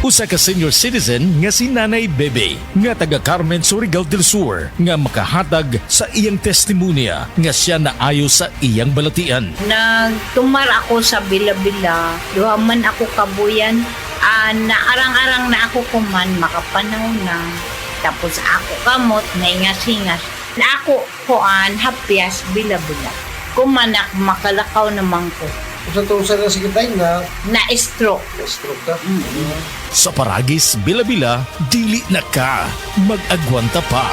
Usa ka senior citizen nga si Nanay Bebe nga taga Carmen Surigao del Sur nga makahatag sa iyang testimonya nga siya naayo sa iyang balatian. Nagtumar ako sa Bila-Bila, duhaman ako kabuyan, naarang-arang na ako kuman, makapanaw na. Tapos ako kamot, naingas-ingas. Na ako kuan, hapyas, Bila-Bila. Kumanak, makalakaw naman ko. Kung sa na sige tayo Na-stroke. na-stroke ka. Sa Paragis, Bila-Bila, dili na ka. Mag-agwanta pa.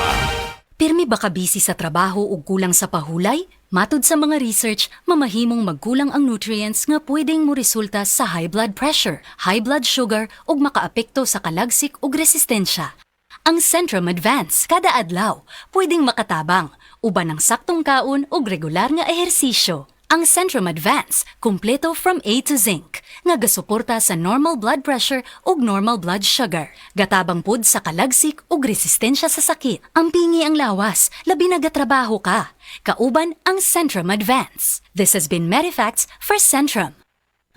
Pirmi ba ka busy sa trabaho o kulang sa pahulay? Matod sa mga research, mamahimong magkulang ang nutrients nga pwedeng mo resulta sa high blood pressure, high blood sugar ug makaapekto sa kalagsik ug resistensya. Ang Centrum Advance kada adlaw pwedeng makatabang uban ng saktong kaon ug regular nga ehersisyo. Ang Centrum Advance, kumpleto from A to Zinc, nga gasuporta sa normal blood pressure ug normal blood sugar. Gatabang pud sa kalagsik ug resistensya sa sakit. Ang pingi ang lawas, labi na gatrabaho ka. Kauban ang Centrum Advance. This has been Medifacts for Centrum.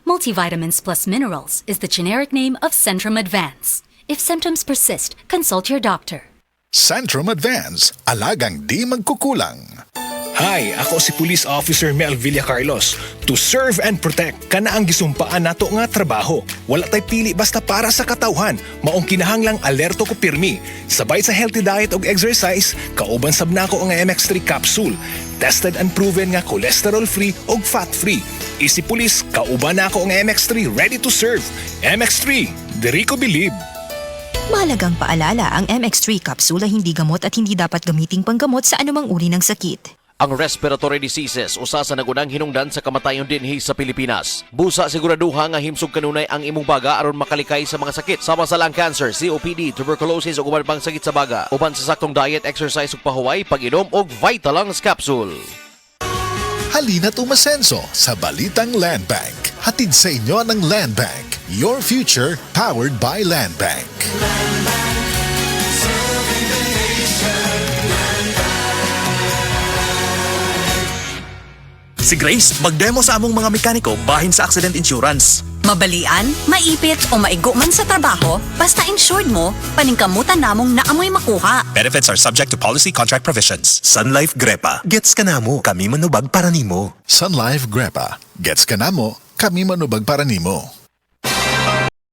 Multivitamins plus minerals is the generic name of Centrum Advance. If symptoms persist, consult your doctor. Centrum Advance, alagang di magkukulang. Hi, ako si Police Officer Mel Villacarlos. To serve and protect, kana ang gisumpaan nato nga trabaho. Wala tay pili basta para sa katawhan. Maong kinahanglang alerto ko pirmi. Sabay sa healthy diet ug exercise, kauban sab nako ang MX3 capsule. Tested and proven nga cholesterol-free ug fat-free. Isi Police, kauban nako ang MX3 ready to serve. MX3, diri ko believe. Mahalagang paalala, ang MX3 capsule ay hindi gamot at hindi dapat gamiting panggamot sa anumang uri ng sakit. Ang respiratory diseases usa sa nagunang hinungdan sa kamatayon dinhi sa Pilipinas. Busa siguraduha nga himsog kanunay ang imong baga aron makalikay sa mga sakit sama sa lung cancer, COPD, tuberculosis ug uban pang sakit sa baga. Uban sa saktong diet, exercise ug pahuway, pag-inom og Vitalungs capsule. Halina tumasenso sa Balitang Land Bank. Hatid sa inyo ng Land Bank. Your future powered by Land Bank. Si Grace, magdemo sa among mga mekaniko bahin sa accident insurance. Mabalian, maipit o maigo man sa trabaho, basta insured mo, paningkamutan namong naamoy makuha. Benefits are subject to policy contract provisions. Sun Life Grepa. Gets ka na mo, kami manubag para nimo. Sun Life Grepa. Gets ka na mo, kami manubag para nimo.